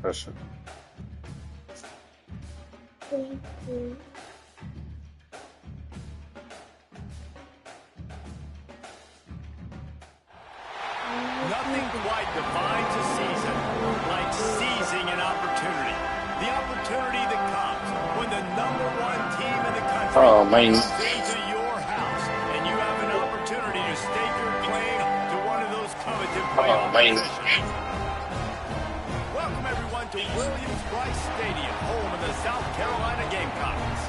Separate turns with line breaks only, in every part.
Question.
Nothing quite defines a season like seizing an opportunity. The opportunity that comes when the #1 team in the country comes into your house and you have an opportunity to stake your claim to one of those coveted playoff positions. Welcome everyone to Williams-Brice Stadium, home of the South Carolina Gamecocks.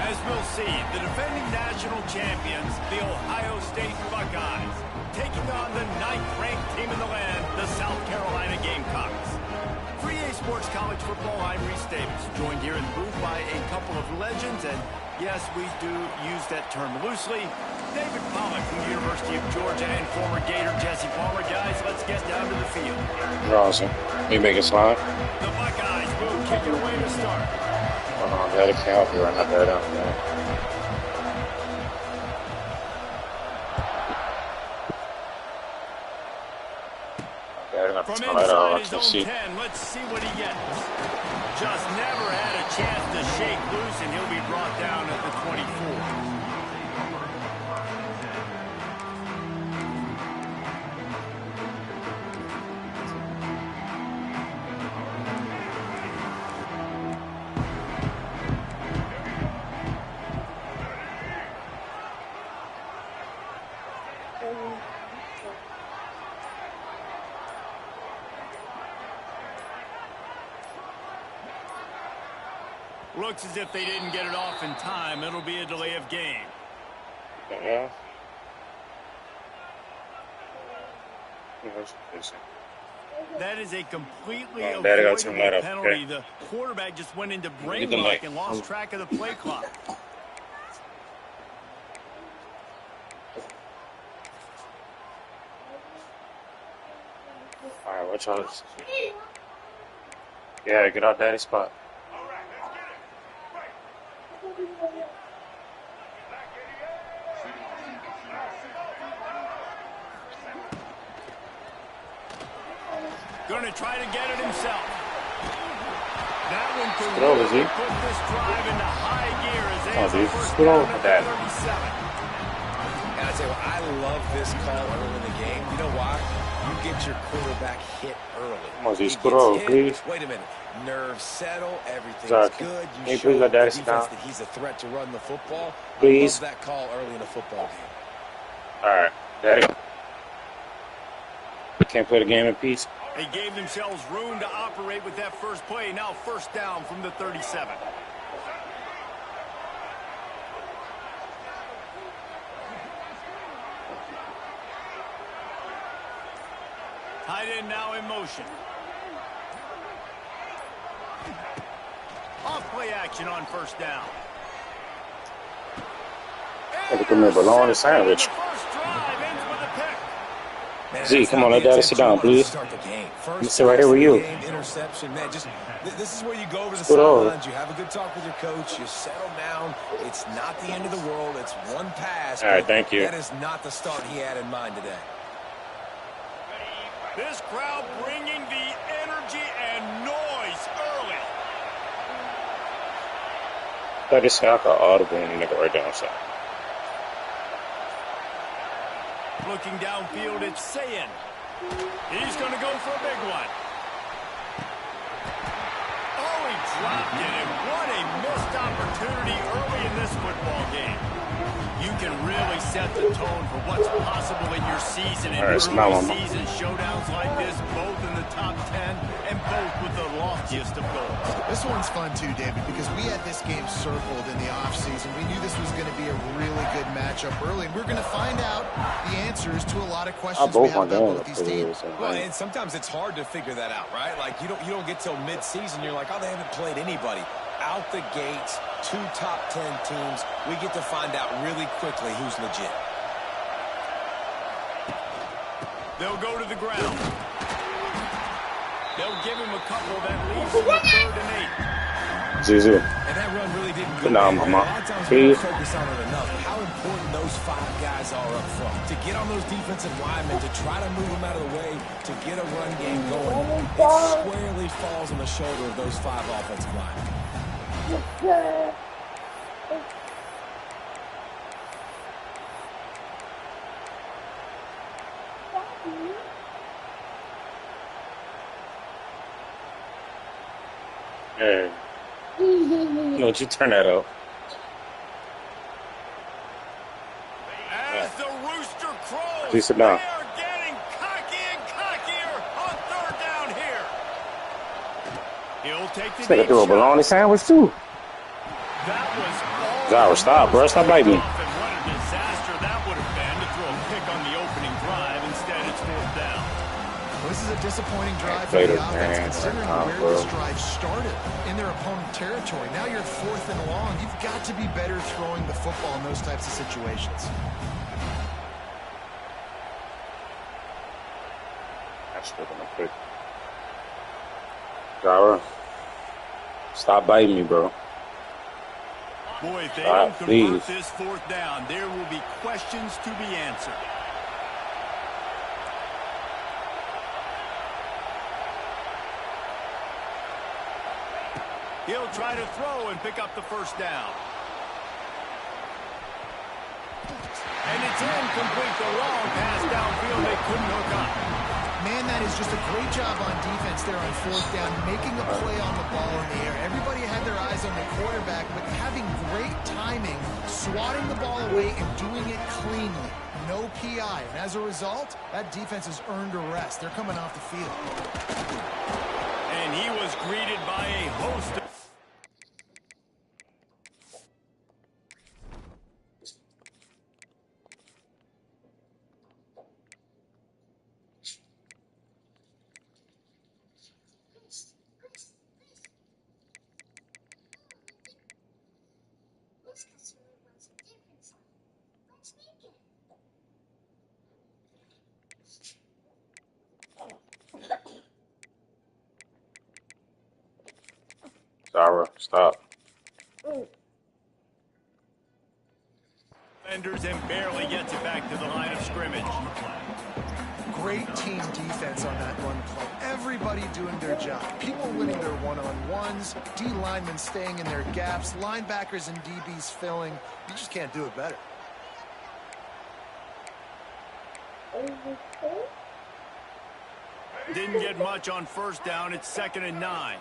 As we'll see, the defending national champions, the Ohio State Buckeyes, taking on the 9th-ranked team in the land, the South Carolina Gamecocks. For EA Sports College Football, I'm Reese Davis, joined here in the booth by a couple of legends, and yes, we do use that term loosely. David Pollock from the University of Georgia and former Gator Jesse Palmer. Guys, let's get down to the field.
Awesome. You make a slide?
The Buckeyes will kick it away to start.
That account here, not that out there.
From inside his own 10, let's see what he gets. Just never had a chance to shake loose, and he'll be brought down at the 24. Looks as if they didn't get it off in time. It'll be a delay of game.
Yeah.
That is a completely avoidable penalty. The quarterback just went into brain lock and lost track of the play clock.
All right, watch out. Yeah, get out daddy's spot.
Going to try to get it himself. That one could
really
put this drive into high gear as they have a first
down
at 37.
And I tell you what, I love this call early in the game. You know why? You get your quarterback hit early. He gets hit. Wait a minute. Nerves settle. Everything's good. You show the defense that he's a threat to run the football.
Please.
I love that call early in a football game.
All right, daddy. Can't play the game in peace.
They gave themselves room to operate with that first play. Now first down from the 37. Tight end now in motion. Off play action on first down.
Come here, bologna sandwich. Z, come on, let daddy sit down, please. Let me sit right here with you.
Interception, man. This is where you go over the sidelines. You have a good talk with your coach. You settle down. It's not the end of the world. It's one pass.
All right, thank you.
That is not the start he had in mind today.
This crowd bringing the energy and noise early.
That is like an audible nigga right down south.
Looking downfield, it's Sayin. He's going to go for a big one. Oh, he dropped it, and what a missed opportunity early in this football game. You can really set the tone for what's possible in your season. In early season showdowns like this, both in the top 10 and both with the loftiest of goals.
This one's fun too, David, because we had this game circled in the offseason. We knew this was going to be a really good matchup early, and we're going to find out the answers to a lot of questions we have about both these teams.
Well, and sometimes it's hard to figure that out, right? Like you don't get till mid-season, you're like, oh, they haven't played anybody. Out the gates, 2 top 10 teams. We get to find out really quickly who's legit.
They'll go to the ground. They'll give him a couple that leaves him with 3rd and 8.
Zuzu.
And that run really didn't go.
No, mama. Please.
Focus on it enough. How important those 5 guys are up front. To get on those defensive linemen, to try to move them out of the way, to get a run game going, it squarely falls on the shoulder of those 5 offensive linemen.
Hey, don't you turn that up?
As the rooster crows,
Please sit
they
down.
are getting cocky and cockier on 3rd down here. He'll take the
This nigga
deep
threw a
shot.
bologna sandwich too.
That was
Zara, stop, bro. Stop biting me.
And what a disaster that would have been to throw a pick on the opening drive. Instead, it's 4th down.
Well, this is a disappointing drive for
Played
the
it,
offense,
man.
considering
Right now,
where
bro.
this drive started in their opponent territory. Now you're 4th and long. You've got to be better throwing the football in those types of situations.
That's still gonna pick. Zara, stop biting me, bro.
Boy, if they
Stop,
don't
please.
convert this 4th down, there will be questions to be answered. He'll try to throw and pick up the 1st down. And it's incomplete. The long pass downfield. They couldn't hook up.
Man, that is just a great job on defense there on 4th down, making a play on the ball in the air. Everybody had their eyes on the quarterback, but having great timing, swatting the ball away and doing it cleanly. No PI. And as a result, that defense has earned a rest. They're coming off the field.
And he was greeted by a host of...
Zara, stop.
defenders and barely gets it back to the line of scrimmage.
Great team defense on that run play. Everybody doing their job. People winning their one-on-ones, D linemen staying in their gaps, linebackers and DBs filling. You just can't do it better.
Didn't get much on 1st down. It's 2nd and 9.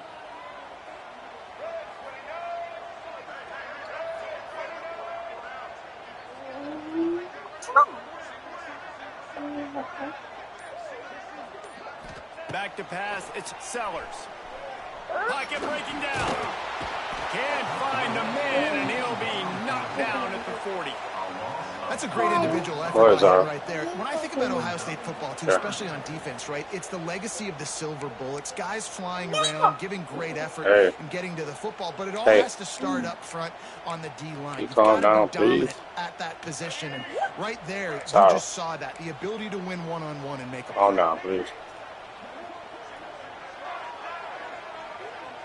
Back to pass. It's Sellers. Pocket breaking down. Can't find the man, and he'll be knocked down at the 40.
That's a great individual effort right there. When I think about Ohio State football, too, especially on defense, right, it's the legacy of the Silver Bullets, guys flying around, giving great effort and getting to the football, but it all has to start up front on the D-line. You've got to be dominant at that position, and right there, you just saw that, the ability to win one-on-one and make a play.
Calm down, please.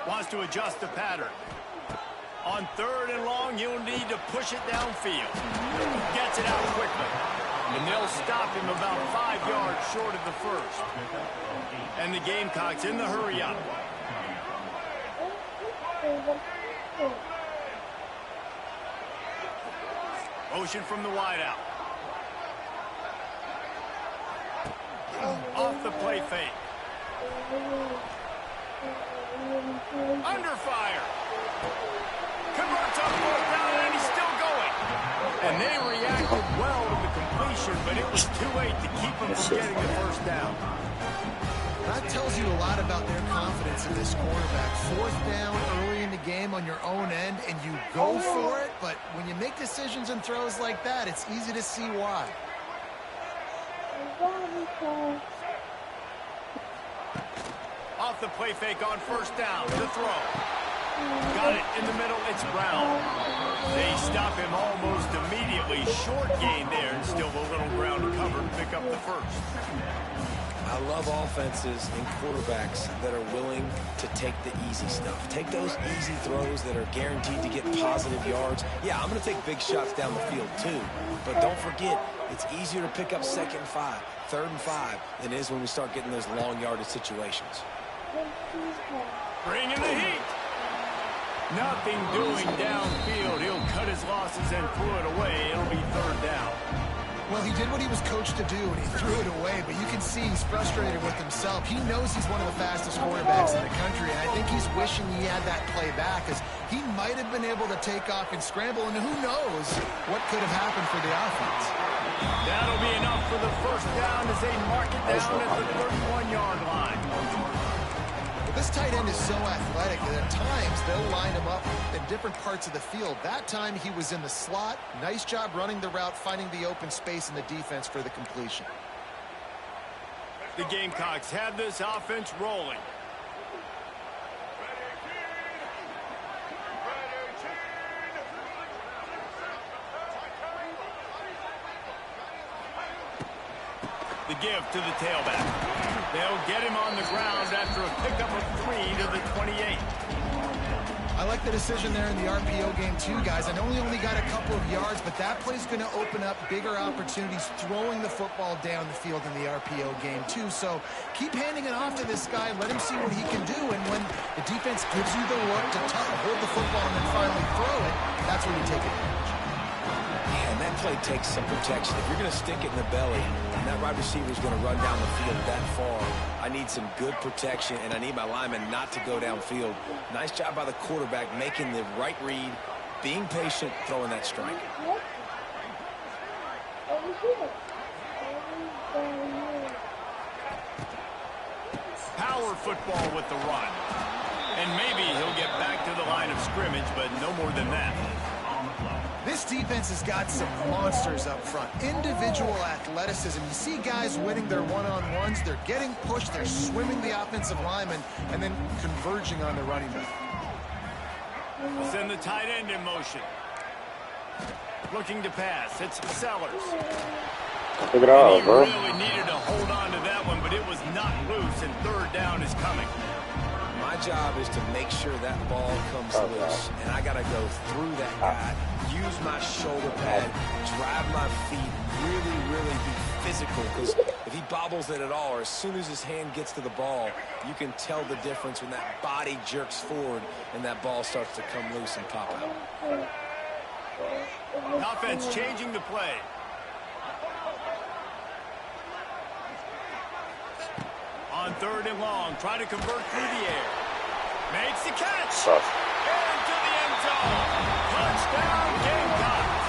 Wants to adjust the pattern. On 3rd and long, you'll need to push it downfield. Gets it out quickly. And they'll stop him about 5 yards short of the 1st. And the Gamecocks in the hurry up. Motion from the wideout. Off the play fake. Under fire. Converts on 4th down, and he's still going. And they reacted well to the completion, but it was too late to keep him from getting the 1st down.
That tells you a lot about their confidence in this quarterback. 4th down early in the game on your own end, and you go for it, but when you make decisions and throws like that, it's easy to see why.
Off the play fake on 1st down. The throw. Got it in the middle. It's Brown. They stop him almost immediately. Short gain there, and still a little ground to cover to pick up the 1st.
I love offenses and quarterbacks that are willing to take the easy stuff. Take those easy throws that are guaranteed to get positive yards. Yeah, I'm going to take big shots down the field too. But don't forget, It's easier to pick up 2nd and 5, 3rd and 5 than it is when we start getting those long yardage situations.
Bringing the heat. Nothing doing downfield. He'll cut his losses and throw it away. It'll be 3rd down.
Well, he did what he was coached to do, and he threw it away, but you can see he's frustrated with himself. He knows he's one of the fastest quarterbacks in the country, and I think he's wishing he had that play back, because he might have been able to take off and scramble, and who knows what could have happened for the offense.
That'll be enough for the 1st down as they mark it down at the 31-yard line.
This tight end is so athletic that at times they'll line him up in different parts of the field. That time he was in the slot. Nice job running the route, finding the open space in the defense for the completion.
The Gamecocks have this offense rolling. The give to the tailback. They'll get him on the ground after a pickup of 3 to the 28.
I like the decision there in the RPO game too, guys. I know he only got a couple of yards, but that play's going to open up bigger opportunities throwing the football down the field in the RPO game too. So keep handing it off to this guy. Let him see what he can do. And when the defense gives you the look to hold the football and then finally throw it, that's when you take advantage.
And that play takes some protection. If you're going to stick it in the belly and that wide receiver is going to run down the field that far, I need some good protection, and I need my lineman not to go downfield. Nice job by the quarterback making the right read, being patient, throwing that strike.
Power football with the run. And maybe he'll get back to the line of scrimmage, but no more than that.
This defense has got some monsters up front. Individual athleticism. You see guys winning their one-on-ones. They're getting pushed. They're swimming the offensive lineman and then converging on the running back.
Send the tight end in motion. Looking to pass. It's Sellers.
Look at all, bro.
He really needed to hold on to that one, but it was not loose, and 3rd down is coming.
My job is to make sure that ball comes loose, and I got to go through that guy, use my shoulder pad, drive my feet, really be physical, because if he bobbles it at all, or as soon as his hand gets to the ball, you can tell the difference when that body jerks forward and that ball starts to come loose and pop out.
Offense changing the play. On 3rd and long, trying to convert through the air. Makes the catch. Into the end zone. Touchdown, Gamecocks.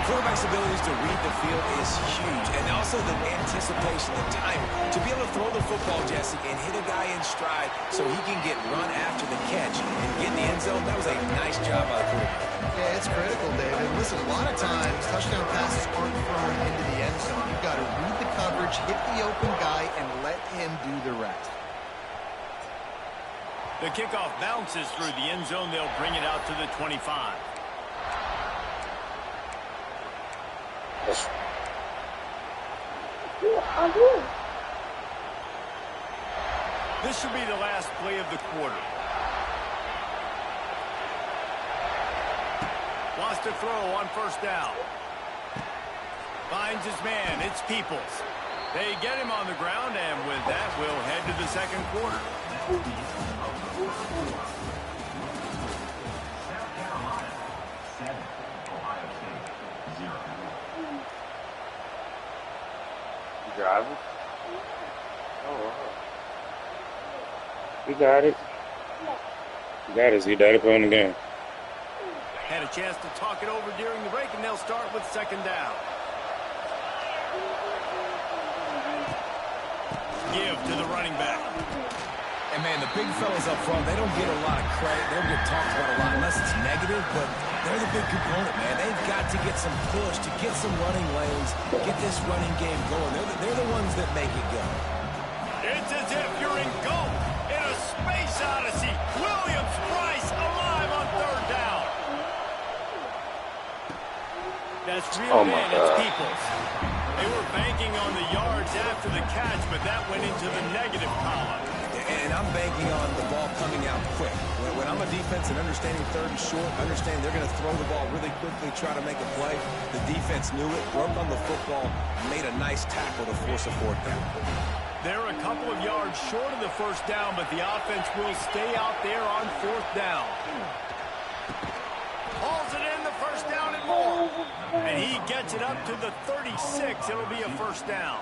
Quarterback's abilities to read the field is huge, and also the anticipation, the time to be able to throw the football, Jesse, and hit a guy in stride so he can get run after the catch and get in the end zone. That was a nice job by the quarterback.
Yeah, it's critical, David. Listen, a lot of times touchdown passes aren't thrown into the end zone. You've got to read the coverage, hit the open guy, and let him do the rest.
The kickoff bounces through the end zone. They'll bring it out to the 25. This should be the last play of the quarter. Lost a throw on 1st down. Finds his man. It's Peoples. They get him on the ground, and with that, we'll head to the 2nd quarter.
Driving? Oh, wow. You got it. You got it, Z. Daddy playing the game.
Had a chance to talk it over during the break, and they'll start with 2nd down. Give to the running back.
And, man, the big fellas up front, they don't get a lot of credit. They don't get talked about a lot unless it's negative, but they're the big component, man. They've got to get some push, to get some running lanes, get this running game going. They're the ones that make it go.
It's as if you're in go in a space odyssey. Williams-Brice alive on 3rd down. That's real man. It's Peoples. They were banking on the yards after the catch, but that went into the negative column.
And I'm banking on the ball coming out quick. When I'm a defense and understanding third and short, understand they're going to throw the ball really quickly, try to make a play. The defense knew it, broke on the football, made a nice tackle to force a fourth down.
They're a couple of yards short of the first down, but the offense will stay out there on fourth down. Hauls it in, the first down and more. And he gets it up to the 36. It'll be a first down.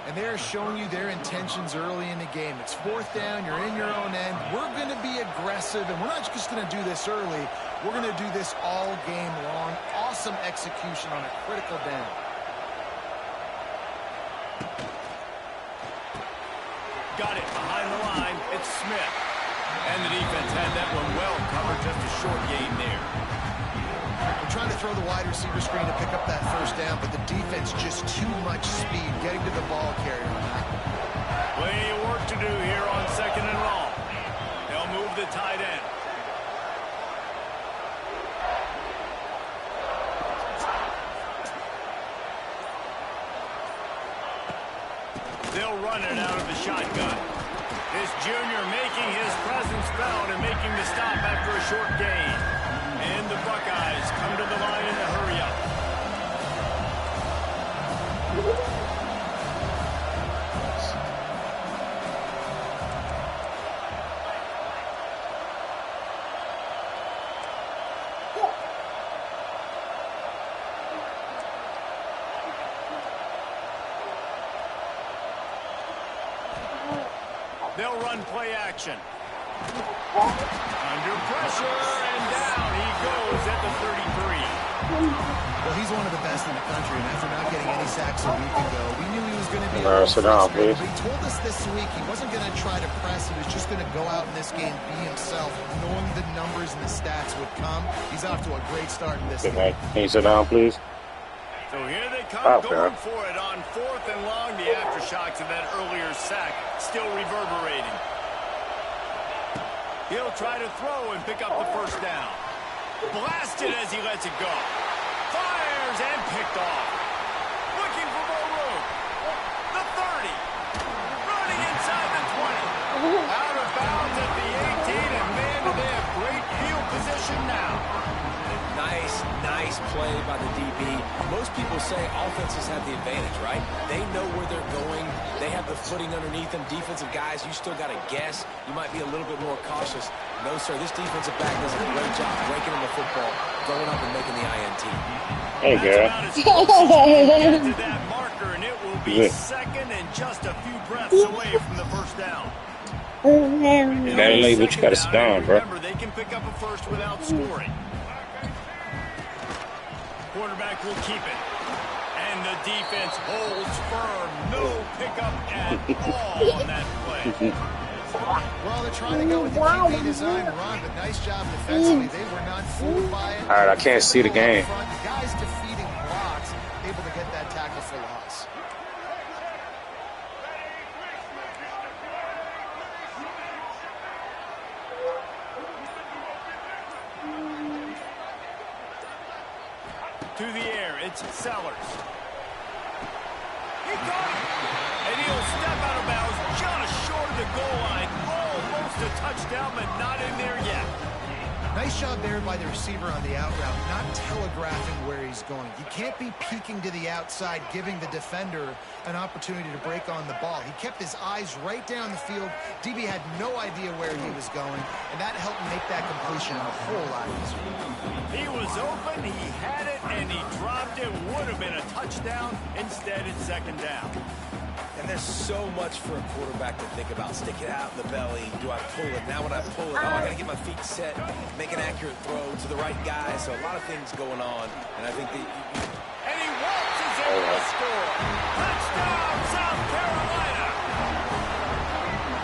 And they're showing you their intentions early in the game. It's fourth down. You're in your own end. We're going to be aggressive, and we're not just going to do this early. We're going to do this all game long. Awesome execution on a critical down.
Got it behind the line. It's Smith. And the defense had that one well covered. Just a short gain there.
We're trying to throw the wide receiver screen to pick up that first down, but the defense just too much speed getting to the ball carrier.
Plenty of work to do here on second and long. They'll move the tight end. They'll run it out of the shotgun. This junior making his presence felt and making the stop after a short gain. And the Buckeyes come to the line in a hurry-up. They'll run play action. Under pressure, and down he goes at the 33.
Well, he's one of the best in the country, and after not getting any sacks a week ago, we knew he was going to be
please.
He told us this week he wasn't going to try to press. He was just going to go out in this game, be himself, knowing the numbers and the stats would come. He's off to a great start in this game.
Can you sit down, please?
So here they come going for it on fourth and long. The aftershocks of that earlier sack still reverberating. He'll try to throw and pick up the first down. Blasted as he lets it go. Fires and picked off. Looking for more room. The 30. Running inside the 20. Out of bounds at the 18. And man, do they have great field position now.
Nice play by the DB. Most people say offenses have the advantage, right? They know where they're going. They have the footing underneath them. Defensive guys, you still got to guess. You might be a little bit more cautious. No, sir, this defensive back does a great job breaking in the football, going up and making the INT.
Hey, girl.
To that marker, and it will be second and just a few breaths away from the first down.
You gotta leave, but you gotta sit down, bro.
Remember, they can pick up a first without scoring. Quarterback will keep it. And the defense holds firm. No pickup at all on that play.
Well, they're trying to go with the QB design run, but nice job defensively. They were not fooled by it.
All right, I can't see the game.
The guys defeating blocks, able to get that tackle for loss.
To the air, it's Sellers. He got it. And he'll step out of bounds just short of the goal line. Almost a touchdown, but not in there yet.
Nice job there by the receiver on the out route, not telegraphing where he's going. You can't be peeking to the outside, giving the defender an opportunity to break on the ball. He kept his eyes right down the field. DB had no idea where he was going, and that helped make that completion a whole lot easier.
He was open, he had it, and he dropped it. Would have been a touchdown. Instead, it's second down.
And there's so much for a quarterback to think about. Stick it out in the belly. Do I pull it? Now when I pull it, I got to get my feet set, make an accurate throw to the right guy. So a lot of things going on. And I think that
and he waltzes in to score. Touchdown, South Carolina.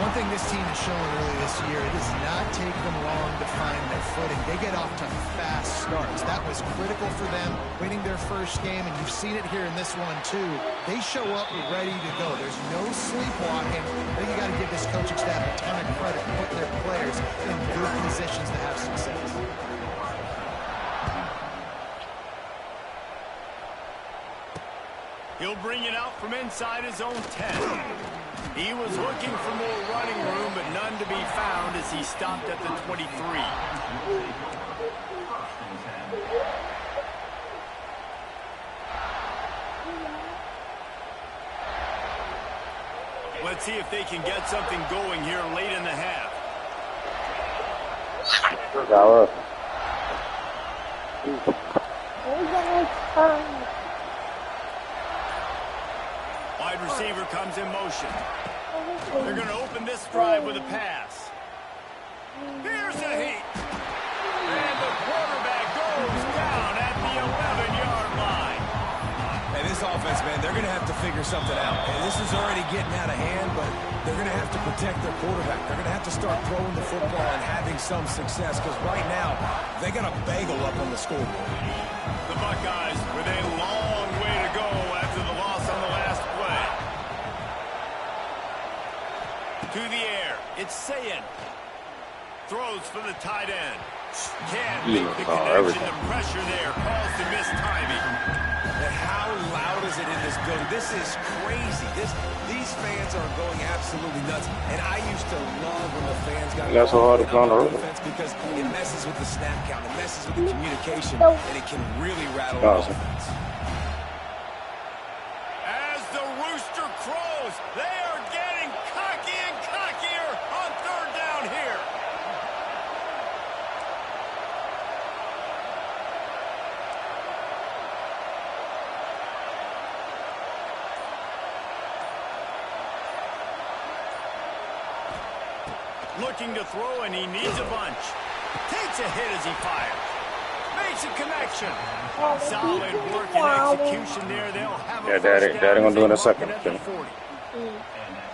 One thing this team has shown early this year, it does not take them long to find their footing. They get off to fast starts. That was critical for them, winning their first game, and you've seen it here in this one too. They show up ready to go. There's no sleepwalking. I think you got to give this coaching staff a ton of credit and put their players in good positions to have success.
He'll bring it out from inside his own 10. He was looking for more running room, but none to be found as he stopped at the 23. Let's see if they can get something going here late in the half. Wide receiver comes in motion. They're going to open this drive with a pass. Here's a heat. And the quarterback goes down at the 11-yard line.
And this offense, man, they're going to have to figure something out. And this is already getting out of hand, but they're going to have to protect their quarterback. They're going to have to start throwing the football and having some success because right now they got a bagel up on the scoreboard.
The Buckeyes with a long way to go after the loss on the last play. To the air, it's Sayin. Throws for the tight end. Can't make the connection. The pressure there caused the missed timing.
And how loud is it in this building? This is crazy. These fans are going absolutely nuts. And I used to love when the fans got
so hard to counter
defense because it messes with the snap count, it messes with the communication, and it can really rattle the offense.
As the rooster crows, they are getting cocky and cockier on third down here. Looking to throw, and he needs a bunch. Takes a hit as he fires. Makes a connection. Solid work and execution there. They'll have a
Daddy gonna do in a second.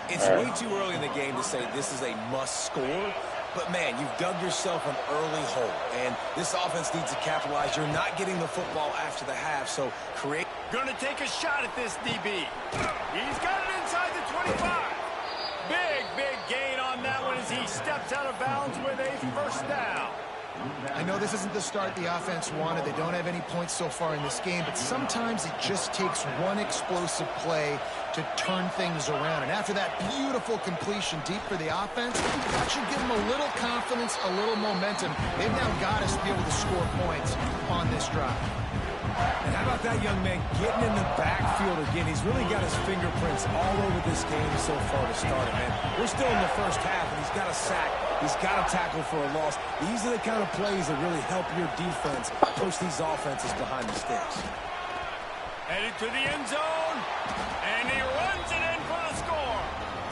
It's way too early in the game to say this is a must score. But, man, you've dug yourself an early hole. And this offense needs to capitalize. You're not getting the football after the half, so create.
Gonna take a shot at this DB. He's got it inside the 25. Big gain on that one as he steps out of bounds with a first down.
I know this isn't the start the offense wanted. They don't have any points so far in this game, but sometimes it just takes one explosive play to turn things around. And after that beautiful completion deep for the offense, that should give them a little confidence, a little momentum. They've now got us to be able to score points on this drive.
And how about that young man getting in the backfield again? He's really got his fingerprints all over this game so far to start it, man. We're still in the first half, and he's got a sack. He's got a tackle for a loss. These are the kind of plays that really help your defense push these offenses behind the sticks.
Headed to the end zone, and he runs it in for the score.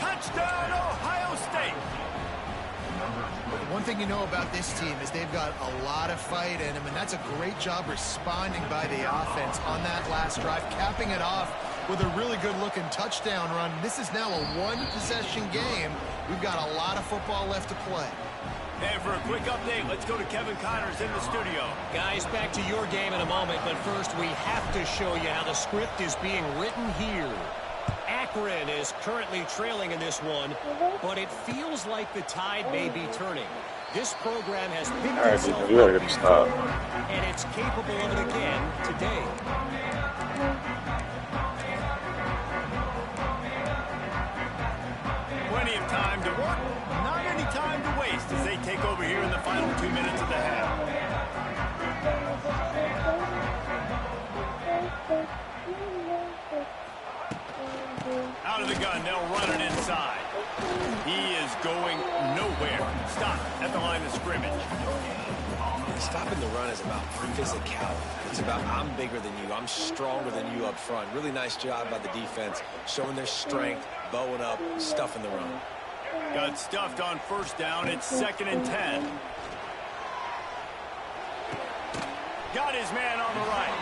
Touchdown, Ohio State.
One thing you know about this team is they've got a lot of fight in them, and that's a great job responding by the offense on that last drive, capping it off with a really good-looking touchdown run. This is now a one-possession game. We've got a lot of football left to play.
And for a quick update, let's go to Kevin Connors in the studio.
Guys, back to your game in a moment, but first we have to show you how the script is being written here. Akron is currently trailing in this one, but it feels like the tide may be turning. This program has picked itself up before, and it's capable of it again today.
Plenty of time to work, not any time to waste as they take over here in the final 2 minutes of the half. Out of the gun, they'll run it inside. He is going nowhere. Stop at the line of scrimmage.
Stopping the run is about physicality. It's about I'm bigger than you. I'm stronger than you up front. Really nice job by the defense, showing their strength, bowing up, stuffing the run.
Got stuffed on first down. It's 2nd and 10. Got his man on the right.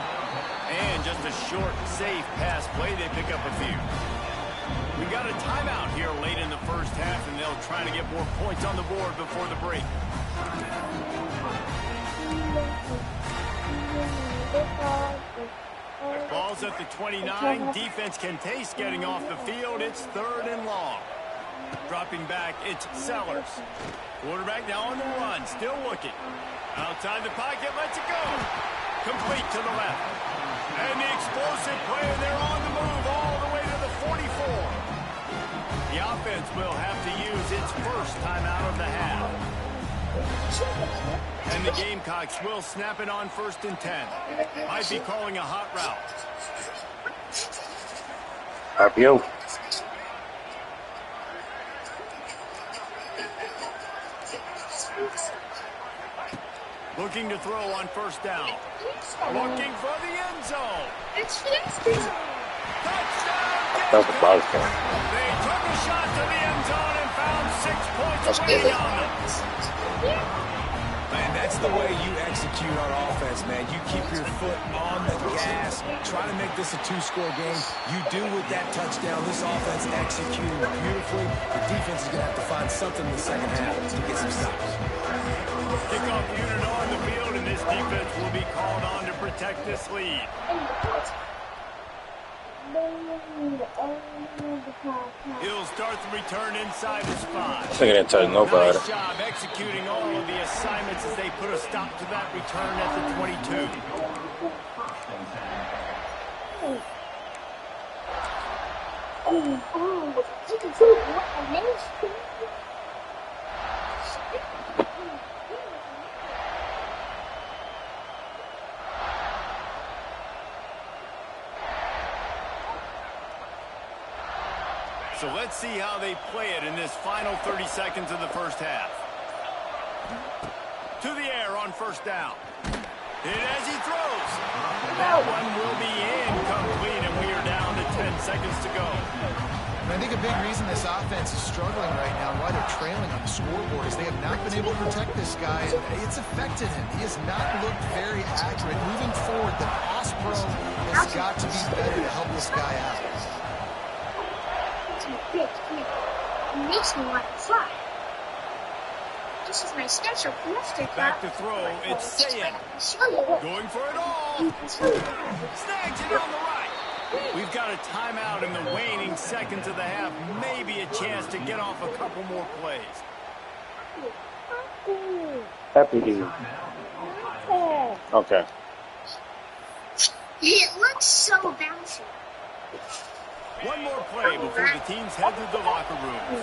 And just a short, safe pass play. They pick up a few. We got a timeout here late in the first half, and they'll try to get more points on the board before the break. Ball's at the 29. Defense can taste getting off the field. It's 3rd and long. Dropping back, it's Sellers. Quarterback now on the run, still looking. Outside the pocket, lets it go. Complete to the left. And the explosive play, they're on the move all the way to the 44. The offense will have to use its first timeout of the half. And the Gamecocks will snap it on 1st and 10. Might be calling a hot route.
Apio.
Looking to throw on 1st down. Looking for the end zone. Touchdown!
That's a ball game.
They took a shot to the end zone and found 6 points waiting on them.
Man, that's the way you execute on offense, man. You keep your foot on the gas. Try to make this a 2-score game. You do with that touchdown. This offense executing beautifully. The defense is going to have to find something in the second half to get some stops.
Kickoff unit on the field, and this defense will be called on to protect this lead. He'll start the return inside his 5.
I think I didn't touch nobody.
Nice job executing all of the assignments as they put a stop to that return at the 22. So let's see how they play it in this final 30 seconds of the first half. To the air on 1st down. Hit as he throws. That one will be incomplete, and we are down to 10 seconds to go.
I think a big reason this offense is struggling right now, why they're trailing on the scoreboard, is they have not been able to protect this guy. It's affected him. He has not looked very accurate. Moving forward, the pass pro has got to be better to help this guy out.
It makes me want to fly. This is my special booster.
Back to throw, it's Saying. Going for it all. Snags it on the right. We've got a timeout in the waning seconds of the half. Maybe a chance to get off a couple more plays.
Happy. Okay.
It looks so bouncy.
One more play before the teams head to the locker rooms.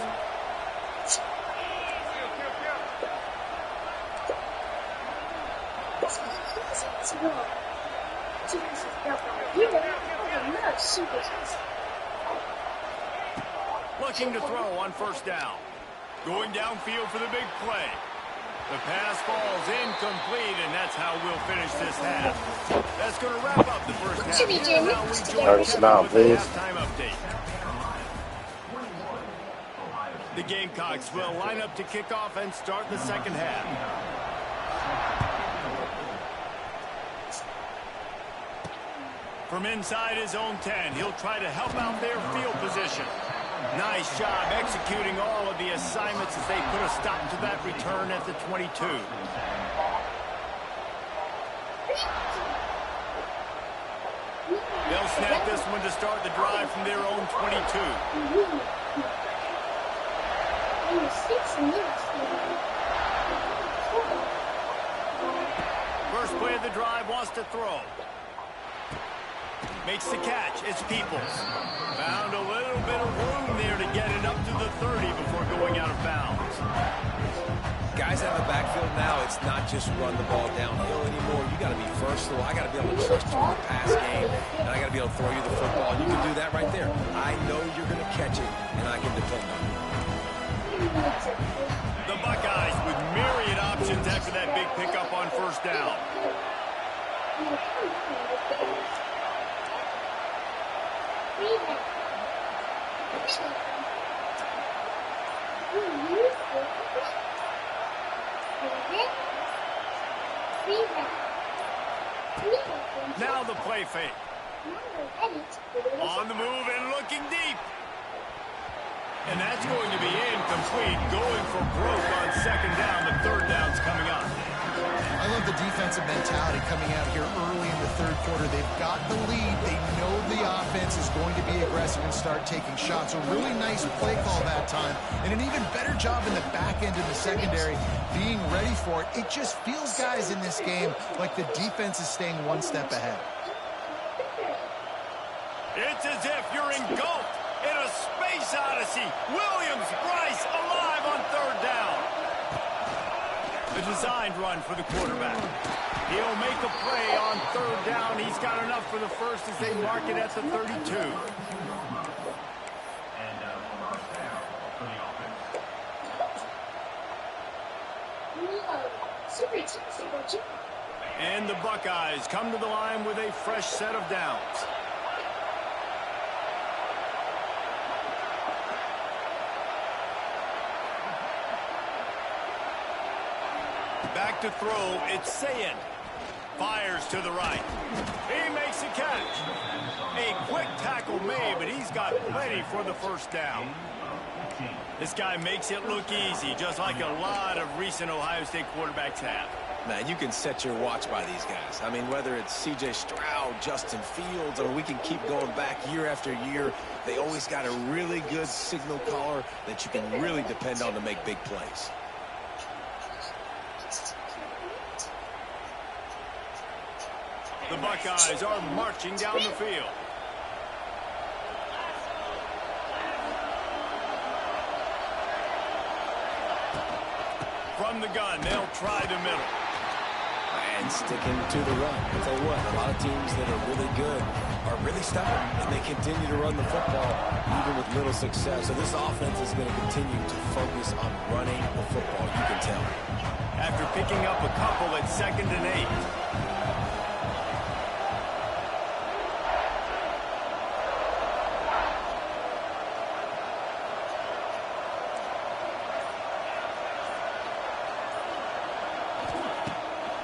Looking to throw on 1st down. Going downfield for the big play. The pass falls incomplete, and that's how we'll finish this half. That's going to wrap up the first half.
Now, please.
Halftime update. The Gamecocks will line up to kick off and start the second half. From inside his own 10, he'll try to help out their field position. Nice job executing all of the assignments as they put a stop to that return at the 22. They'll snap this one to start the drive from their own 22. First play of the drive wants to throw. Makes the catch. It's Peoples. Found a little bit of room there to get it up to the 30 before going out of bounds.
Guys out of the backfield now, it's not just run the ball downhill anymore. You got to be versatile. I got to be able to trust you in the pass game, and I got to be able to throw you the football. You can do that right there. I know you're going to catch it, and I can depend on you.
The Buckeyes with myriad options after that big pickup on 1st down. Now the play fake. On the move and looking deep. And that's going to be incomplete. Going for broke on 2nd down. The 3rd down's coming up.
I love the defensive mentality coming out here early in the 3rd quarter. They've got the lead. They know the offense is going to be aggressive and start taking shots. A really nice play call that time. And an even better job in the back end of the secondary being ready for it. It just feels, guys, in this game like the defense is staying one step ahead.
It's as if you're engulfed in a space Odyssey. Williams, Bryce alive on third down. A designed run for the quarterback. He'll make a play on third down. He's got enough for the first as they mark it at the 32. And the Buckeyes come to the line with a fresh set of downs. Back to throw, it's Sayin. Fires to the right. He makes a catch. A quick tackle made, but he's got plenty for the first down. This guy makes it look easy, just like a lot of recent Ohio State quarterbacks have.
Man, you can set your watch by these guys. I mean, whether it's C.J. Stroud, Justin Fields, or we can keep going back year after year, they always got a really good signal caller that you can really depend on to make big plays.
The Buckeyes are marching down the field. From the gun, they'll try the middle.
And sticking to the run. I'll tell you what, a lot of teams that are really good are really stubborn, and they continue to run the football even with little success. So this offense is going to continue to focus on running the football, you can tell.
After picking up a couple at 2nd and 8.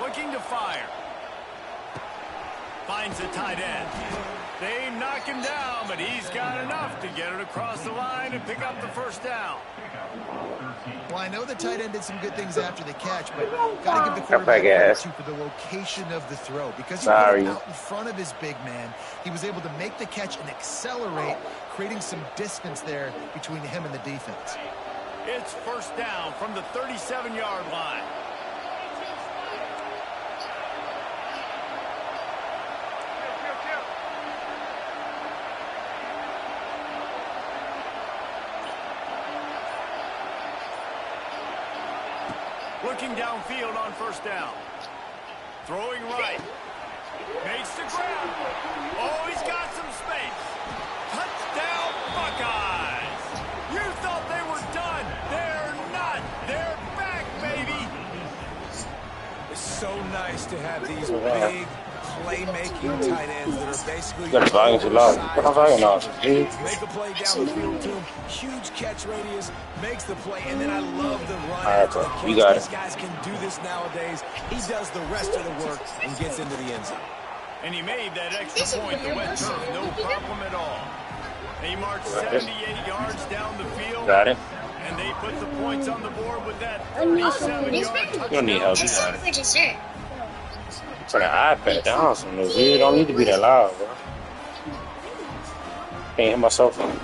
Looking to fire. Finds the tight end. They knock him down, but he's got enough to get it across the line and pick up the first down.
Well, I know the tight end did some good things after the catch, but got to give the quarterback credit for the location of the throw. Because he put it out in front of his big man, he was able to make the catch and accelerate, creating some distance there between him and the defense.
It's first down from the 37-yard line. Looking downfield on first down. Throwing right. Makes the grab. Oh, he's got some space. Touchdown, Buckeyes. You thought they were done. They're not. They're back, baby.
It's so nice to have these big playmaking tight ends that are basically
make a play
down the field to him. Huge catch radius, makes the play, and then I love the run after the catch.
You got
These guys can do this nowadays. He does the rest of the work and gets into the end zone.
And he made that extra point, the wet turf, no problem at all. He marched 78 yards down the field.
Got it.
And they put the points on the board with that 37-yard touchdown.
You don't need help. You got it. Turn the iPad down some of this. You don't need to be that loud, bro. Can't hear myself on.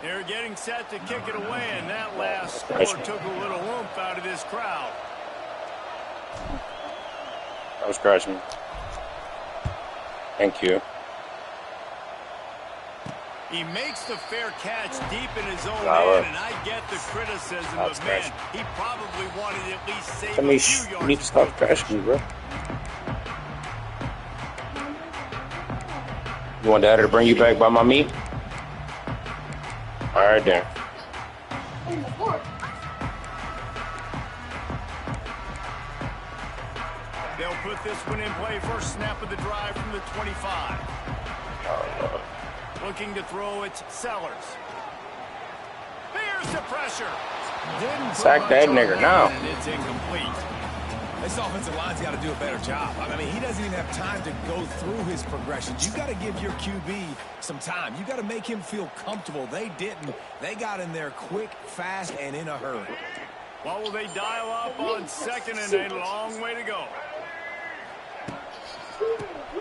They're getting set to kick it away, and that last score took a little oomph out of this crowd.
That was scratching. Thank you.
He makes the fair catch deep in his own end, and I get the criticism, but man, he probably wanted at least save a few yards.
You need to stop crashing me, bro. You want Daddy to bring you back by my meat? All right, then.
They'll put this one in play. First snap of the drive from the 25. Looking to throw, it's Sellers. Here's the pressure.
Sack that nigga now.
And it's incomplete.
This offensive line's got to do a better job. I mean, he doesn't even have time to go through his progressions. You got to give your QB some time. You got to make him feel comfortable. They didn't. They got in there quick, fast, and in a hurry.
What will they dial up on second and a long way to go?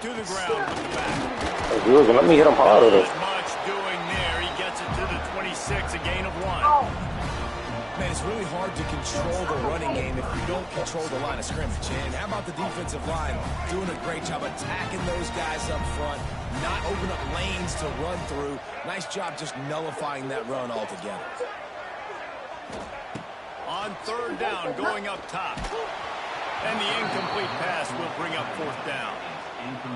To the ground with the back.
Good. Let me hit him harder.
Not much doing there. He gets it to the 26, a gain of 1.
Man, it's really hard to control the running game if you don't control the line of scrimmage. And how about the defensive line doing a great job attacking those guys up front, not open up lanes to run through. Nice job just nullifying that run altogether.
On third down, going up top. And the incomplete pass will bring up fourth down.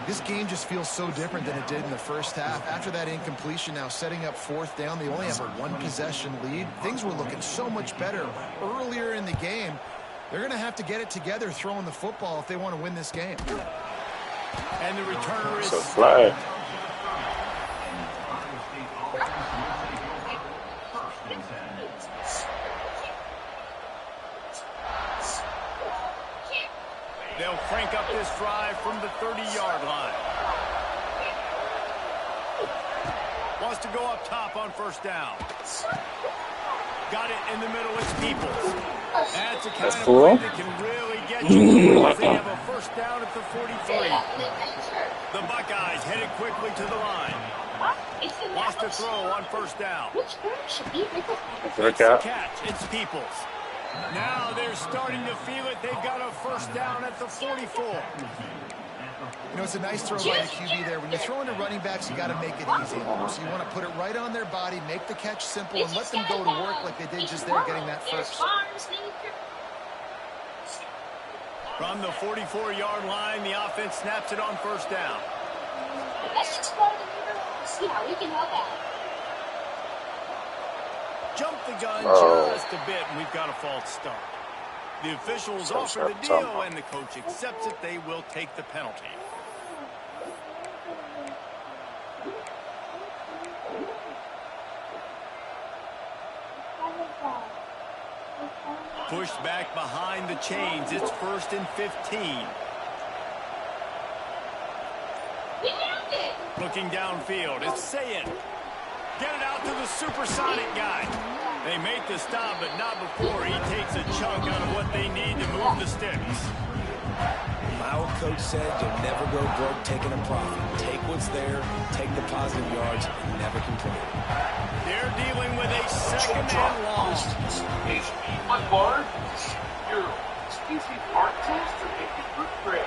This game just feels so different than it did in the first half. After that incompletion, now setting up fourth down, they only have a one-possession lead. Things were looking so much better earlier in the game. They're going to have to get it together throwing the football if they want to win this game.
And the returner is...
It's a flag.
They'll crank up this drive from the 30-yard line. Wants to go up top on first down. Got it in the middle. It's Peoples. That's a kind of play that can really get you. They have a first down at the 43. The Buckeyes headed quickly to the line. Wants to throw on first down. It's the catch. It's Peoples. Now they're starting to feel it. They've got a first down at the 44.
You know, it's a nice throw by the QB there. When you're throwing to running backs, you got to make it easy. So you want to put it right on their body, make the catch simple, and let them go to work like they did just there, getting that first.
From the 44-yard line, the offense snaps it on first down.
Let's just go to the middle and see how we can help out.
Jump the gun just a bit, and we've got a false start. The officials offer the deal, and the coach accepts it. They will take the penalty. Pushed back behind the chains. It's 1st and 15. Looking downfield, it's Sayin. Get it out to the supersonic guy. They make the stop, but not before he takes a chunk out of what they need to move the sticks.
My old coach said you'll never go broke taking a profit. Take what's there, take the positive yards, and never complain.
They're dealing with a second and long.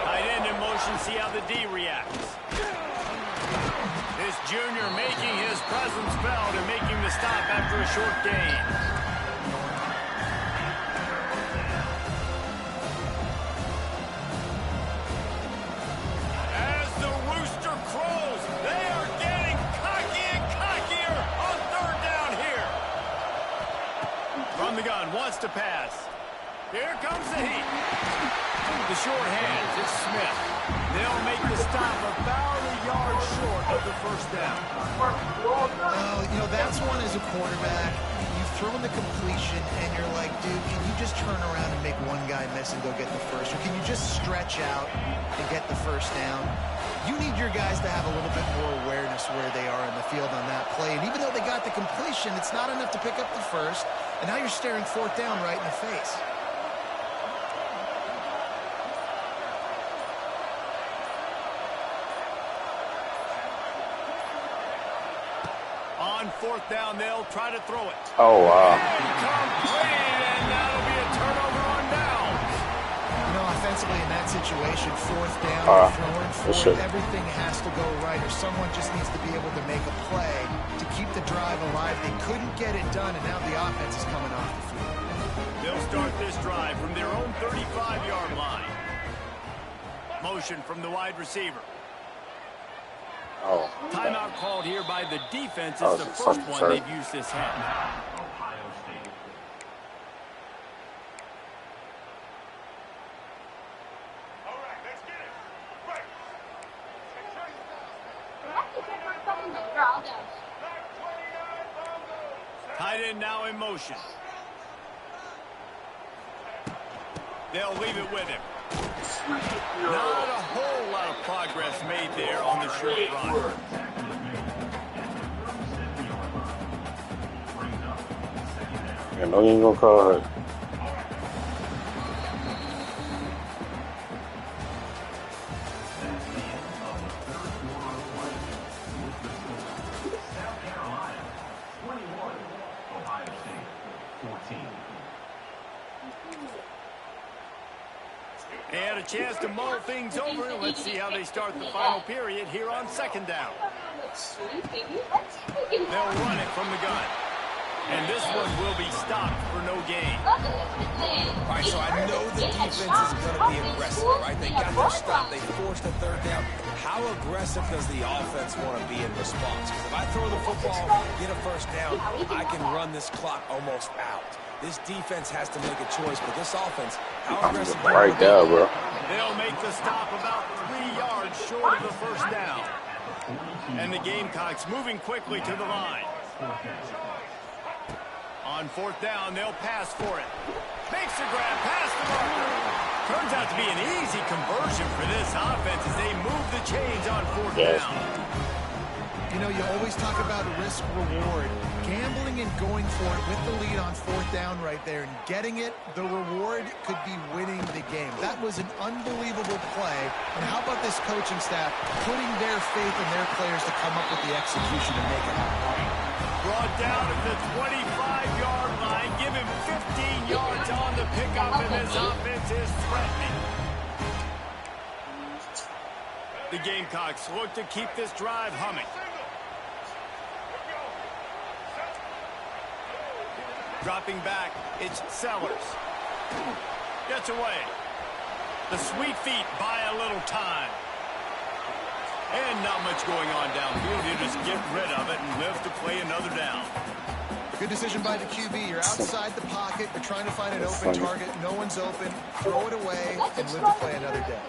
Tight end in motion, see how the D reacts. This junior making his presence felt and making the stop after a short gain. As the rooster crows, they are getting cocky and cockier on third down here. From the gun, wants to pass. Here comes the heat. The short hands, it's Smith. They'll make the stop about a yard short of the first down.
Well, you know, that's one as a quarterback. You've thrown the completion, and you're like, dude, can you just turn around and make one guy miss and go get the first? Or can you just stretch out and get the first down? You need your guys to have a little bit more awareness where they are in the field on that play. And even though they got the completion, it's not enough to pick up the first. And now you're staring fourth down right in the face.
On fourth down, they'll try to throw it.
Oh, wow.
Incomplete, and that'll be a turnover on downs.
You know, offensively in that situation, fourth down, throwing forward, everything has to go right, or someone just needs to be able to make a play to keep the drive alive. They couldn't get it done, and now the offense is coming off the field.
They'll start this drive from their own 35-yard line. Motion from the wide receiver.
Oh.
Timeout called here by the defense. It's the first one they've used this half. Tight end now in motion. They'll leave it with him. Not a whole lot of progress made there on the short run.
I know you ain't gonna call her.
chance to mull things over. Let's see how they start the final period here on second down. They'll run it from the gun. And this one will be stopped for no gain.
All right, so I know the defense is going to be aggressive, right? They got their stop. They forced a third down. How aggressive does the offense want to be in response? Because if I throw the football, get a first down, I can run this clock almost out. This defense has to make a choice, but this offense, how aggressive?
Right there, bro.
They'll make the stop about 3 yards short of the first down. And the Gamecocks moving quickly to the line. On fourth down, they'll pass for it. Makes the grab past the marker. Turns out to be an easy conversion for this offense as they move the chains on fourth down.
You know, you always talk about risk-reward. Gambling and going for it with the lead on fourth down right there and getting it, the reward could be winning the game. That was an unbelievable play. And how about this coaching staff putting their faith in their players to come up with the execution to make it happen?
Brought down at the 25-yard line. Give him 15 yards on the pickup, and this offense is threatening. The Gamecocks look to keep this drive humming. Dropping back, it's Sellers. Gets away. The sweet feet buy a little time. And not much going on downfield. You just get rid of it and live to play another down.
Good decision by the QB. You're outside the pocket. You're trying to find an open target. No one's open. Throw it away and live to play another day.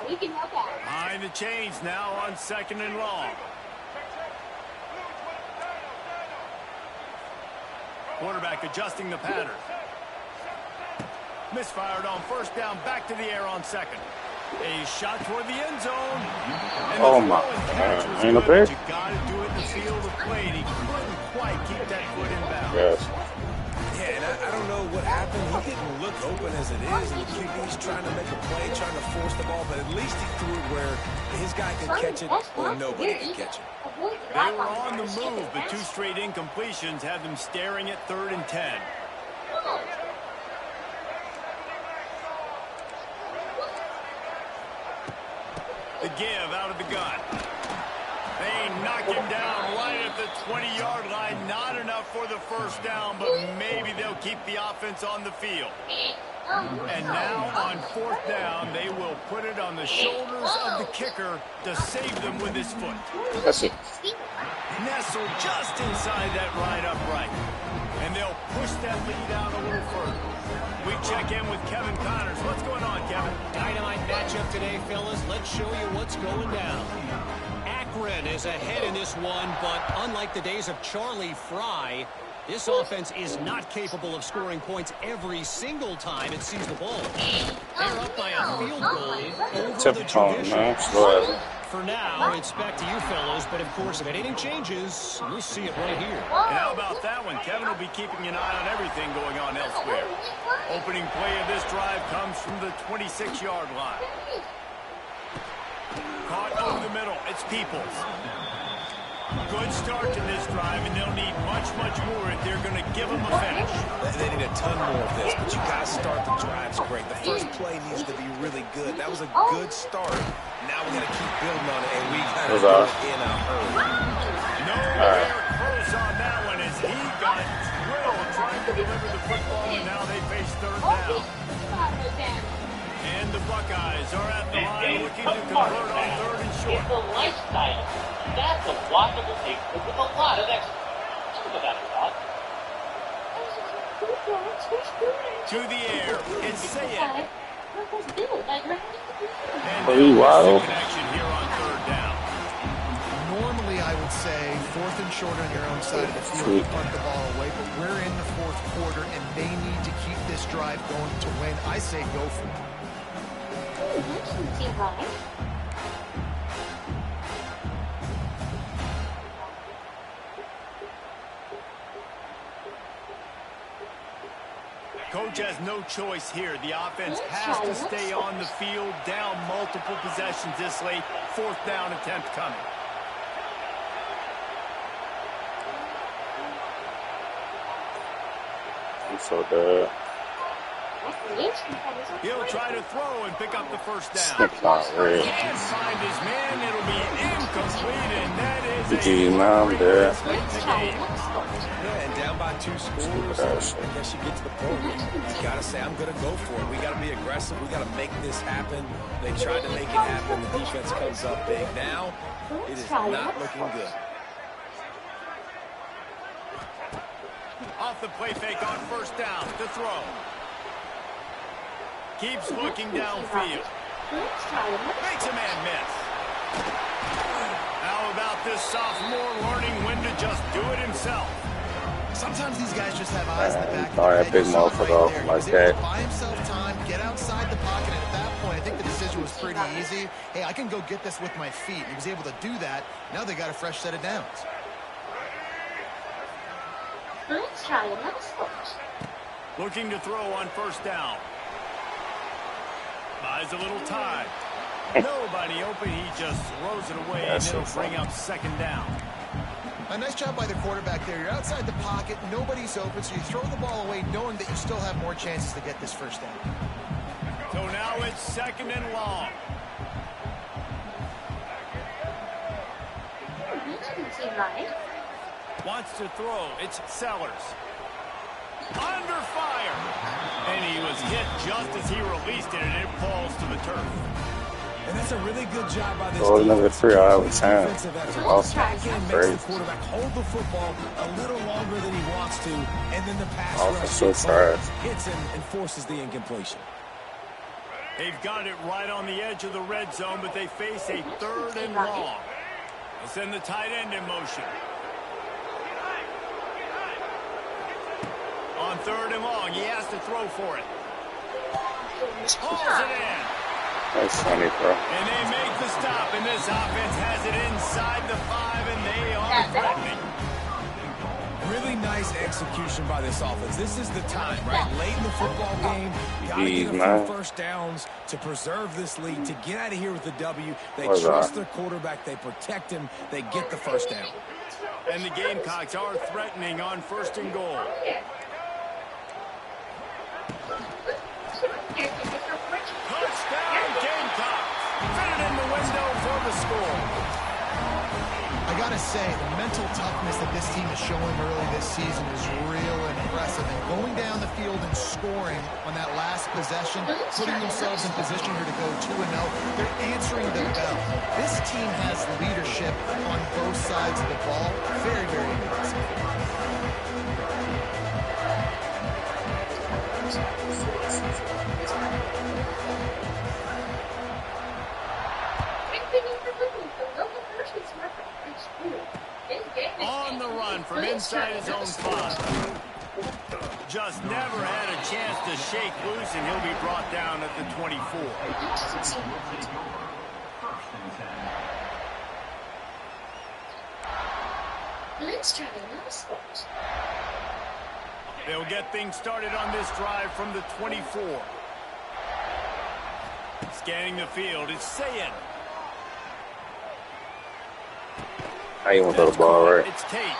Behind the chains now on second and long. Quarterback adjusting the pattern. Misfired on first down, back to the air on second. A shot toward the end zone. And
oh my God. Ain't a pick?
You got to do it in the field of play, and he couldn't quite keep that foot in bounds.
Yes.
Yeah, and I don't know what happened. He didn't look open as it is. And the QB's trying to make a play, trying to force the ball, but at least he threw it where his guy could catch it or nobody could catch it.
They were on the move, but 2 straight incompletions had them staring at 3rd and 10. The give out of the gun. They knock him down right at the 20-yard line. Not enough for the first down, but maybe they'll keep the offense on the field. And now on 4th down, they will put it on the shoulders of the kicker to save them with his foot.
That's it.
Nestled just inside that right upright. And they'll push that lead out a little further. We check in with Kevin Connors. What's going on, Kevin?
Dynamite matchup today, fellas. Let's show you what's going down. Akron is ahead in this one, but unlike the days of Charlie Fry, this offense is not capable of scoring points every single time it sees the ball. They're up by a field goal over the tradition. For now, it's back to you fellows, but of course, if anything changes, we'll see it right here.
And how about that one? Kevin will be keeping an eye on everything going on elsewhere. Opening play of this drive comes from the 26-yard line. Caught over the middle. It's Peoples. Good start to this drive, and they'll need much, much more if they're going to give them a finish.
They need a ton more of this, but you got to start the drives great. The first play needs to be really good. That was a good start. Now we got to keep building on it, and we got to do it in a hurry.
Nowhere close on that one as he got drilled trying to deliver the football, and now they face 3rd down. And the Buckeyes are at the line looking to convert on 3rd and short.
It's a lifestyle. That's a walkable thing with a lot of extra. Think about it, Doc.
To the air, it's Sayed. And connection here on 3rd down.
Normally, I would say 4th and short on your own side of the field to punt the ball away, but we're in the 4th quarter, and they need to keep this drive going to win. I say go for it.
Coach has no choice here. The offense has to stay on the field, down multiple possessions this late. 4th down attempt coming.
So the
He'll try to throw and pick up the first down. Can't find his man. It'll be incomplete, and that is a great late in the game.
Yeah, and down by 2 scores, I guess you get to the point where you got to say, I'm going to go for it. We got to be aggressive. We got to make this happen. They tried to make it happen. The defense comes up big. Now, it is not looking good.
Off the play fake on first down to throw. Keeps looking downfield. Makes a man miss. How about this sophomore learning when to just do it himself?
Sometimes these guys just have eyes in the back of
their
head.
big motherfucker
He
like
was able
that.
to buy himself time, get outside the pocket, and at that point, I think the decision was pretty easy. Hey, I can go get this with my feet. He was able to do that. Now they got a fresh set of downs.
Let's try another spot.
Looking to throw on first down. Buys a little time. Nobody open. He just throws it away, and it'll bring up second down.
A nice job by the quarterback there. You're outside the pocket. Nobody's open, so you throw the ball away knowing that you still have more chances to get this first down.
So now it's second and long.
That didn't seem right.
Wants to throw. It's Sellers. Under fire. And he was hit just as he released it, and it falls to the turf.
And that's a really good job by this
another 3 out of 10.
Makes the quarterback hold the football a little longer than he wants to, and then the pass rush hits him and forces the incompletion.
They've got it right on the edge of the red zone, but they face a third and long. They'll send the tight end in motion. On third and long, he has to throw for it. Pulls it in.
That's funny, bro.
And they make the stop, and this offense has it inside the 5, and they are threatening.
Really nice execution by this offense. This is the time, right? Late in the football game, you got to get a few first downs to preserve this lead, to get out of here with the W. They trust their quarterback. They protect him. They get the first down.
And the Gamecocks are threatening on first and goal. Touchdown, Gamecocks! Fit it in the window for the score.
I gotta say, the mental toughness that this team is showing early this season is real impressive. And going down the field and scoring on that last possession, putting themselves in position here to go 2-0, they're answering the bell. This team has leadership on both sides of the ball. Very, very impressive.
On the run from inside his own 5. Just never had a chance to shake loose, and he'll be brought down at the 24.
Let's try another spot.
They'll get things started on this drive from the 24. Scanning the field, it's Sayin.
How you want to throw the ball, right?
It's Tate.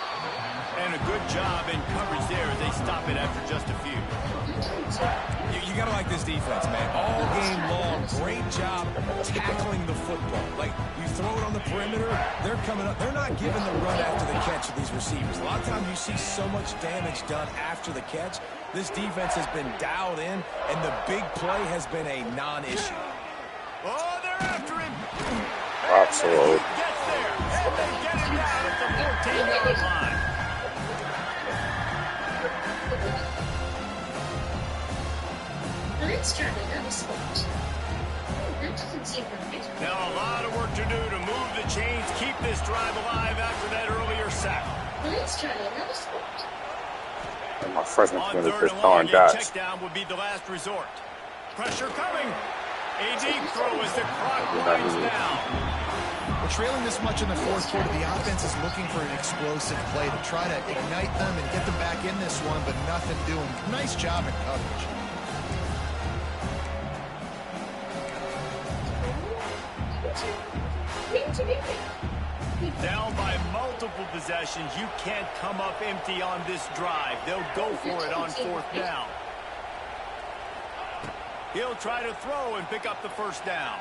And a good job in coverage there as they stop it after just a few.
You got to like this defense, man. All game long, great job tackling the football. Like, you throw it on the perimeter, they're coming up. They're not giving the run after the catch to these receivers. A lot of times you see so much damage done after the catch. This defense has been dialed in, and the big play has been a non-issue.
Oh, they're after him.
Absolutely.
Gets there, and they get him down at the 14-yard line.
Let's try another spot. That doesn't seem right.
Now a lot of work to do to move the chains, keep this drive alive after that earlier sack.
Let's try another spot.
My freshman
On
coming
third
to
and
throwing
long, a
dots.
check down would be the last resort. Pressure coming. A deep throw as the clock winds down.
We're trailing this much in the fourth quarter. The offense is looking for an explosive play to try to ignite them and get them back in this one, but nothing doing. Nice job in coverage.
Down by multiple possessions, you can't come up empty on this drive. They'll go for it on fourth down. He'll try to throw and pick up the first down.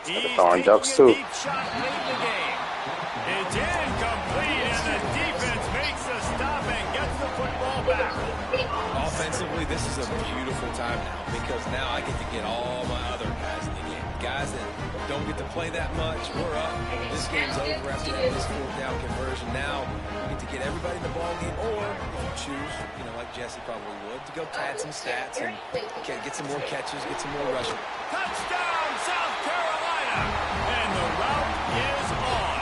He's
throwing
taking
ducks
a
too.
deep shot late in the game. It's incomplete, and the defense makes the stop and gets the football back.
Offensively, this is a beautiful time now because now I get to get all my other guys in the game. Guys that don't get to play that much, we're up. This game's over after this fourth down conversion. Now we get to get everybody in the ball game, or if you choose, like Jesse probably would, to go pad some stats and get some more catches, get some more rushing.
Touchdown, South Carolina! And the route is on.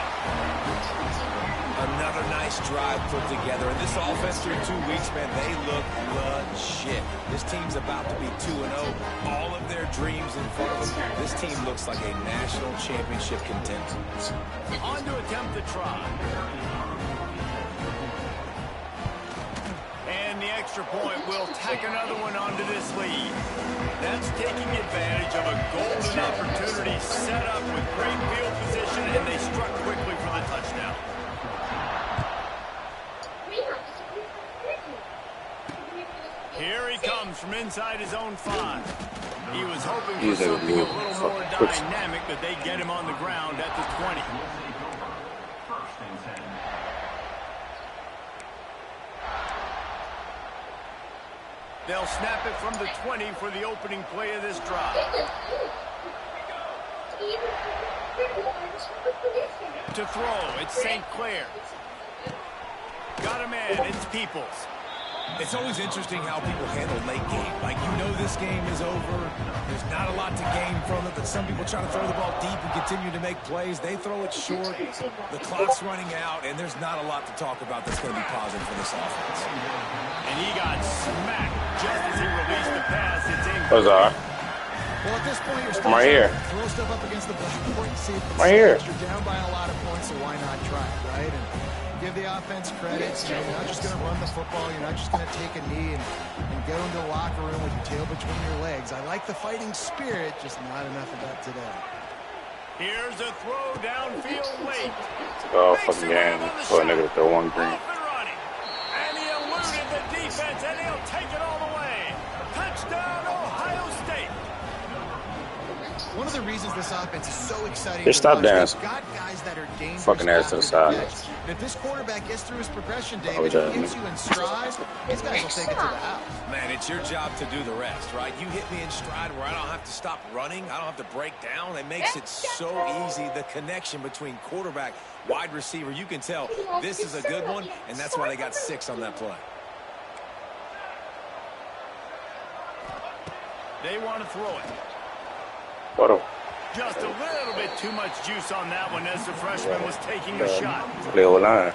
Another nice drive put together. And this offense through 2 weeks, man, they look legit. This team's about to be 2-0. All of their dreams in front of them. This team looks like a national championship contender.
On to attempt the try. And the extra point will tack another one onto this lead. That's taking advantage of a golden opportunity set up with great field position, and they struck quickly for the touchdown. Here he comes from inside his own 5. He was hoping for something a little more dynamic, but they get him on the ground at the 20. They'll snap it from the 20 for the opening play of this drive. To throw, it's St. Clair. Got him in, it's Peoples.
It's always interesting how people handle late game. Like, this game is over. There's not a lot to gain from it, but some people try to throw the ball deep and continue to make plays. They throw it short. The clock's running out, and there's not a lot to talk about that's going to be positive for this offense.
And he got smacked just as he released the pass. It's in.
What's that?
Well, at this point, you're still
right here.
Throw stuff up against the blackboard and see if it's
right here.
You're down by a lot of points, so why not try it, right? And give the offense credit. You're not just going to run the football. You're not just going to take a knee and go into the locker room with your tail between your legs. I like the fighting spirit, just not enough of that today.
Here's a throw downfield late.
Oh, fucking game for a nigga to throw one green.
And he eluded the defense, and he'll take it all the way. Touchdown, Ohio State.
One of the reasons this offense is so exciting.
They stop dancing.
Got guys that are dangerous.
Fucking ass to the side.
And if this quarterback gets through his progression, David, he gets you in stride, these guys will take it to the house.
Man, it's your job to do the rest, right? You hit me in stride where I don't have to stop running. I don't have to break down. It makes it so easy. The connection between quarterback, wide receiver, you can tell this is a good one, and that's why they got 6 on that play.
They want to throw it. Just a little bit too much juice on that one as the freshman was taking a shot.
Play O line.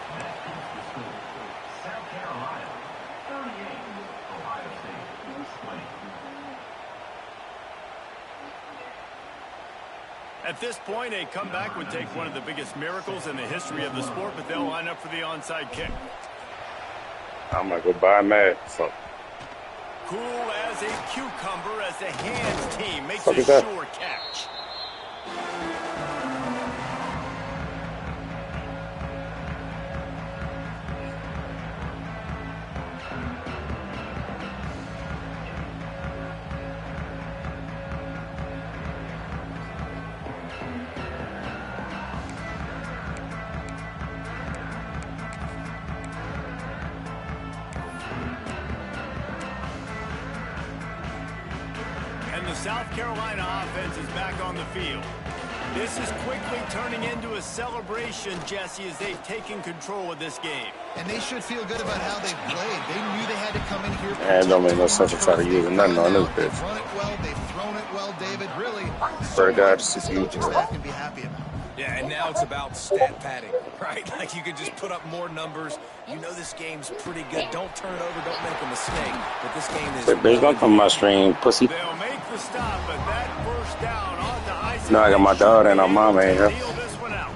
At this point, a comeback would take one of the biggest miracles in the history of the sport, but they'll line up for the onside kick.
I'm gonna go buy a mat. Fuck.
Cool as a cucumber as the hands team makes
Fuck
a
is that?
sure catch. And the South Carolina offense is back on the field. This is quickly turning into a celebration, Jesse, as they've taken control of this game.
And they should feel good about how they played. They knew they had to come in here.
Yeah, it don't make no sense to try to use nothing on this bitch.
They've run it well. They've thrown it well, David. Really,
Swear to God,
so
it's
much
you.
the staff can be happy about.
Yeah, and now it's about stat padding, right? Like you can just put up more numbers. You know this game's pretty good. Don't turn it over. Don't make a mistake. But this game is...
Say, bitch, don't come to my stream, pussy.
They'll make the stop, but that first down on the ice.
No, I got my daughter and my mama in here.
Deal this one out.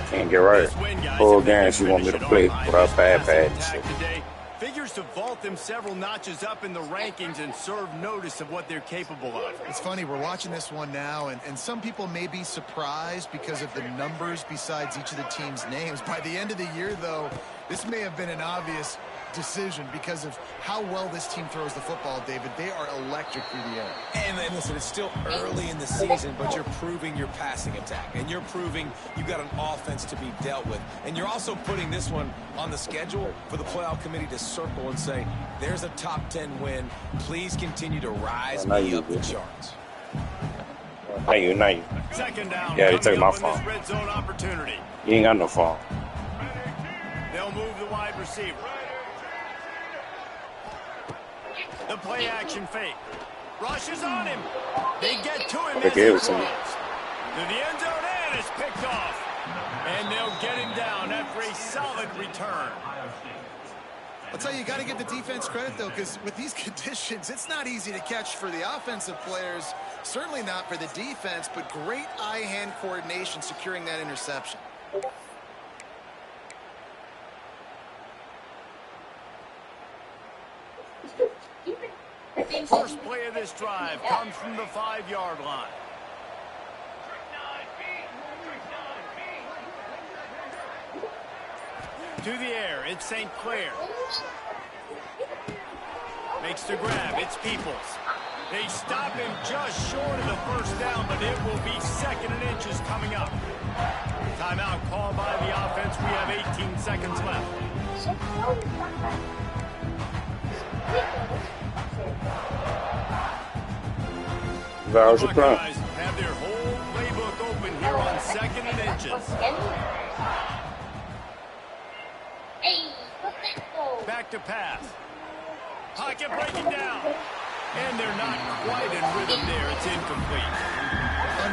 Can't get right. Whole game she want me to play without bad and shit.
Today figures to vault them several notches up in the rankings and serve notice of what they're capable of.
It's funny, we're watching this one now, and some people may be surprised because of the numbers besides each of the team's names. By the end of the year, though, this may have been an obvious decision because of how well this team throws the football, David. They are electric through the air.
And listen, it's still early in the season, but you're proving your passing attack. And you're proving you've got an offense to be dealt with. And you're also putting this one on the schedule for the playoff committee to circle and say, there's a top 10 win. Please continue to rise me up the charts.
Not you.
Second down.
Yeah, you took my phone.
Red zone opportunity.
You ain't got no phone.
They'll move the wide receiver. The play action fake. Rushes on him. They get to him as he throws. To the end zone and it's picked off. And they'll get him down after a solid return.
I'll tell you, you got to give the defense credit, though, because with these conditions, it's not easy to catch for the offensive players. Certainly not for the defense, but great eye-hand coordination securing that interception.
First play of this drive comes from the 5-yard line. To the air, it's St. Clair. Makes the grab, it's Peoples. They stop him just short of the first down, but it will be 2nd and inches coming up. Timeout called by the offense. We have 18 seconds left.
How's
The
your plan?
Buckeyes have their whole playbook open here on 2nd and inches. Back to pass. Pocket breaking down. And they're not quite in rhythm there. It's incomplete.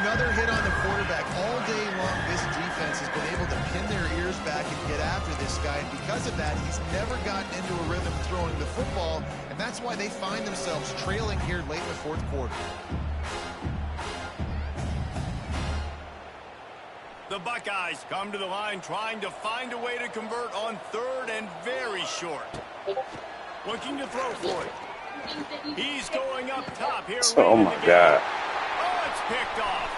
Another hit on the quarterback. All day long, this defense has been able to pin their ears back and get after this guy. And because of that, he's never gotten into a rhythm throwing the football. And that's why they find themselves trailing here late in the 4th quarter.
The Buckeyes come to the line trying to find a way to convert on 3rd and very short. Looking to throw for it. He's going up top here.
Oh my God.
Oh, it's picked off.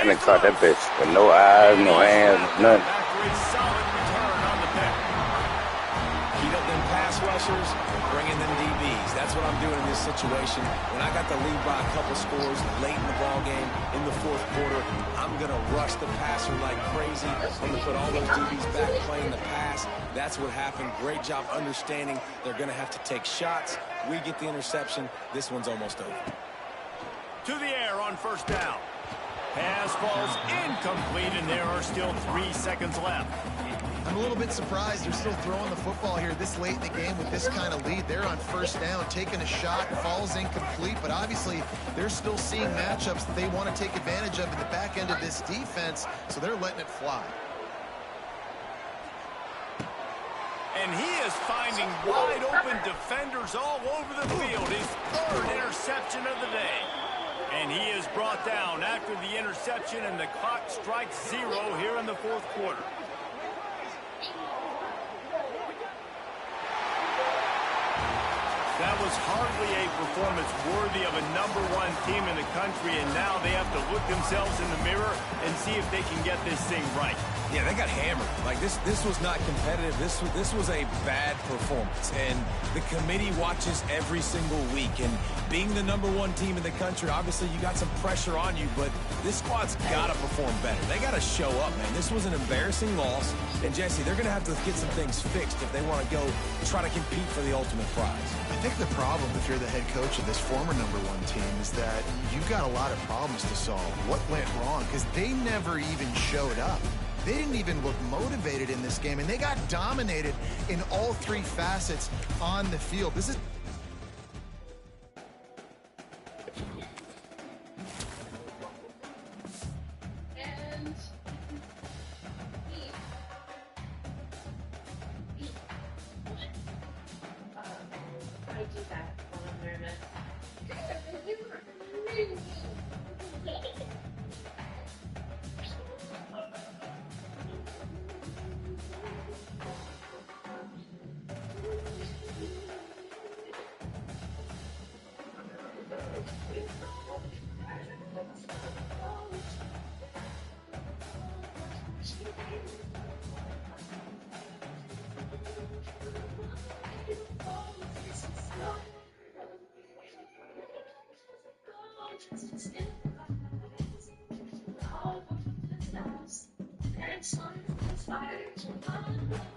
And they caught that bitch with no eyes, no hands, nothing.
After a solid return on the pick.
Heat up them pass rushers, bring in them DBs. That's what I'm doing in this situation. When I got the lead by a couple scores late in the ball game, in the 4th quarter, I'm going to rush the passer like crazy. I'm going to put all those DBs back playing the pass. That's what happened. Great job understanding they're going to have to take shots. We get the interception. This one's almost over.
To the air on 1st down. Pass falls incomplete, and there are still 3 seconds left.
I'm a little bit surprised they're still throwing the football here this late in the game with this kind of lead. They're on 1st down, taking a shot, falls incomplete, but obviously they're still seeing matchups that they want to take advantage of in the back end of this defense, so they're letting it fly.
And he is finding wide open defenders all over the field. His 3rd interception of the day. And he is brought down after the interception, and the clock strikes 0 here in the 4th quarter. That was hardly a performance worthy of a #1 team in the country, and now they have to look themselves in the mirror and see if they can get this thing right.
Yeah, they got hammered. Like, this was not competitive. This was a bad performance. And the committee watches every single week. And being the #1 team in the country, obviously you got some pressure on you, but this squad's got to perform better. They got to show up, man. This was an embarrassing loss. And, Jesse, they're going to have to get some things fixed if they want to go try to compete for the ultimate prize.
I think the problem, if you're the head coach of this former #1 team, is that you've got a lot of problems to solve. What went wrong? Because they never even showed up. They didn't even look motivated in this game, and they got dominated in all 3 facets on the field. This is...
I do that when I'm nervous. It's on fire to run.